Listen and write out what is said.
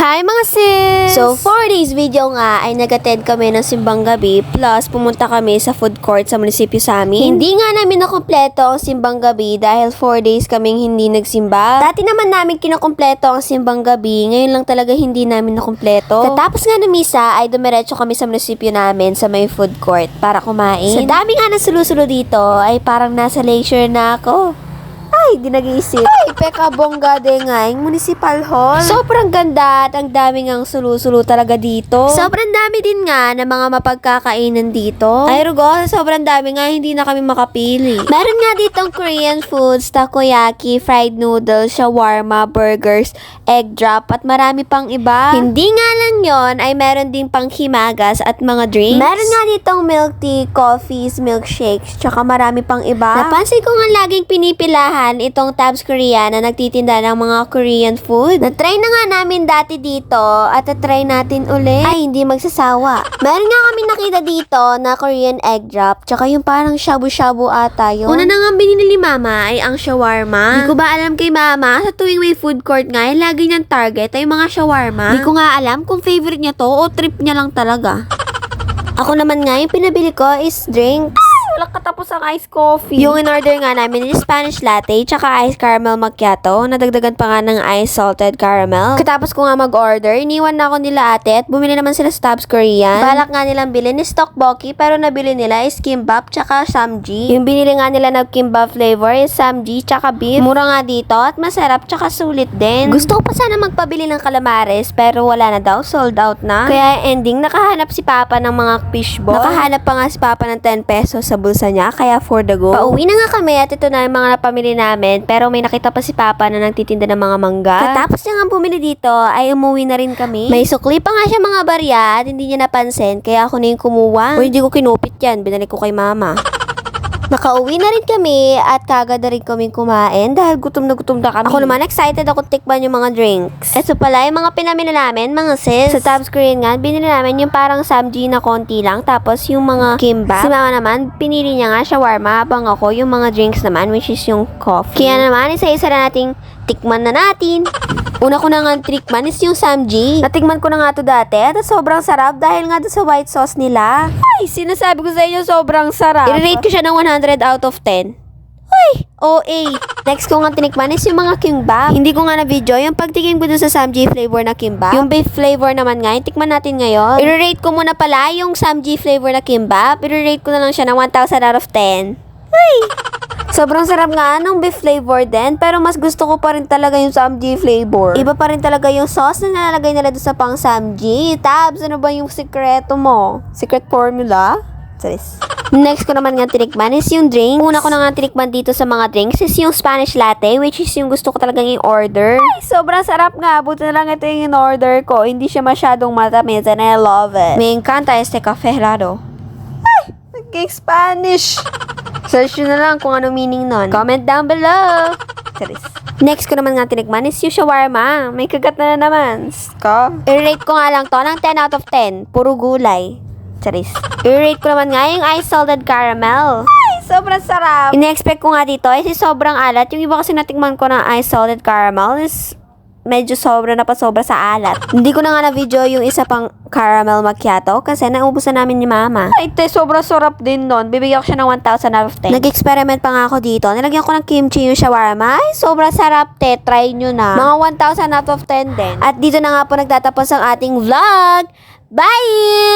Hi mga sis! So for this video nga ay nag-attend kami ng simbang gabi plus pumunta kami sa food court sa munisipyo sa amin. Hindi nga namin nakumpleto ang simbang gabi dahil 4 days kaming hindi nagsimba. Dati naman namin kinakumpleto ang simbang gabi, ngayon lang talaga hindi namin nakumpleto. Katapos nga ng misa ay dumiretso kami sa munisipyo namin sa may food court para kumain. Sa dami nga ng sulu-sulu dito ay parang nasa leisure na ako. Ay, di nag-iisip. Ay, peka bongga de nga yung municipal hall. Sobrang ganda at ang daming ang sulu-sulu talaga dito. Sobrang dami din nga ng mga mapagkakainan dito. Ay, rugo, sobrang dami nga, hindi na kami makapili. Meron nga ditong Korean foods, takoyaki, fried noodles, shawarma, burgers, egg drop, at marami pang iba. Hindi nga lang yon ay meron din pang himagas at mga drinks. Meron nga ditong milk tea, coffees, milkshakes, tsaka marami pang iba. Napansin ko nga laging pinipilahan itong Tabs Korea na nagtitinda ng mga Korean food. Na-try na nga namin dati dito at na-try natin ulit. Ay, hindi magsasawa. Meron nga kami nakita dito na Korean egg drop tsaka yung parang shabu-shabu ata yun. Una na nga binili ni Mama ay ang shawarma. Hindi ko ba alam kay Mama, sa tuwing may food court nga ay lagi niyang target ay mga shawarma. Hindi ko nga alam kung favorite niya to o trip niya lang talaga. Ako naman nga, yung pinabili ko is drinks. Walang katapos ang iced coffee. Yung in-order nga namin is Spanish latte, tsaka iced caramel macchiato. Nadagdagan pa nga ng iced salted caramel. Katapos ko nga mag-order, iniwan na ako nila ate at bumili naman sila sa Tabs Korean. Balak nga nilang bilhin is tteokbokki, pero nabili nila is kimbap, tsaka samji. Yung binili nga nila na kimbap flavor is samji, tsaka beef. Mura nga dito at masarap, tsaka sulit din. Gusto ko pa sana magpabili ng calamares, pero wala na daw, sold out na. Kaya ending, nakahanap si Papa ng mga fishball. Nakahanap pa nga si Papa ng 10 pesos sa bulsa niya, kaya for the go. Pauwi na nga kami at ito na yung mga napamili namin, pero may nakita pa si Papa na nagtitinda ng mga mangga. Katapos niya nga bumili dito, ay umuwi na rin kami. May sukli pa nga siya mga barya at hindi niya napansin, kaya ako na yung kumuha. O hindi ko kinupit yan, binalik ko kay Mama. Nakauwi na rin kami at kagad na rin kaming kumain dahil gutom na kami. Ako naman excited ako tikman yung mga drinks. Ito pala yung mga pinamili namin, mga sis. Sa Tabs Korean nga, binili namin yung parang samji na konti lang, tapos yung mga kimbap. Si Mama naman, pinili niya nga shawarma, habang ako yung mga drinks naman, which is yung coffee. Kaya naman, isa-isa na nating tikman na natin. Una ko na nga tikman is yung samji. Natikman ko na nga to dati at sobrang sarap dahil nga sa white sauce nila. Ay, sinasabi ko sa inyo sobrang sarap. I-rate ko siya ng 100 out of 10. Uy, OA. Next ko nga tinikman is yung mga kimbap. Hindi ko nga na video yung pagtikim ko dun sa samji flavor na kimbap. Yung beef flavor naman nga, tikman natin ngayon. I-rate ko muna pala yung samji flavor na kimbap. I-rate ko na lang siya ng 1,000 out of 10. Uy! Sobrang sarap nga nung beef flavor din, pero mas gusto ko pa rin talaga yung samji flavor. Iba pa rin talaga yung sauce na nalalagay nila doon sa pang samji. Tabs, ano ba yung sikreto mo? Secret formula? Charis. Next ko naman nga tinikman is yung drink. Una ko na nga tinikman dito sa mga drinks is yung Spanish latte, which is yung gusto ko talagang i-order. Ay, sobrang sarap nga. Buti na lang ito yung in-order ko. Hindi siya masyadong matamis and I love it. Me encanta este café helado. Ay, naging Spanish. Search nyo na lang kung ano meaning nun. Comment down below. Charis. Next ko naman nga tinikman is yung shawarma. May kagat na naman. I-rate ko nga lang to ng 10 out of 10. Puro gulay. Charis. I-rate ko naman nga yung iced salted caramel. Ay, sobrang sarap. Ine-expect ko nga dito is sobrang alat. Yung iba kasi natikman ko ng iced salted caramel is medyo sobra na pa sobra sa alat. Hindi ko na nga na-video yung isa pang caramel macchiato kasi naubusan namin ni Mama. Ay, te, sobrang sarap din nun. Bibigyan ko siya ng 1,000 out of 10. Nag-experiment pa nga ako dito. Nilagyan ko ng kimchi yung shawarma. Ay, sobrang sarap, te. Try nyo na. Mga 1,000 out of 10 din. At dito na nga po nagtatapos ang ating vlog. Bye!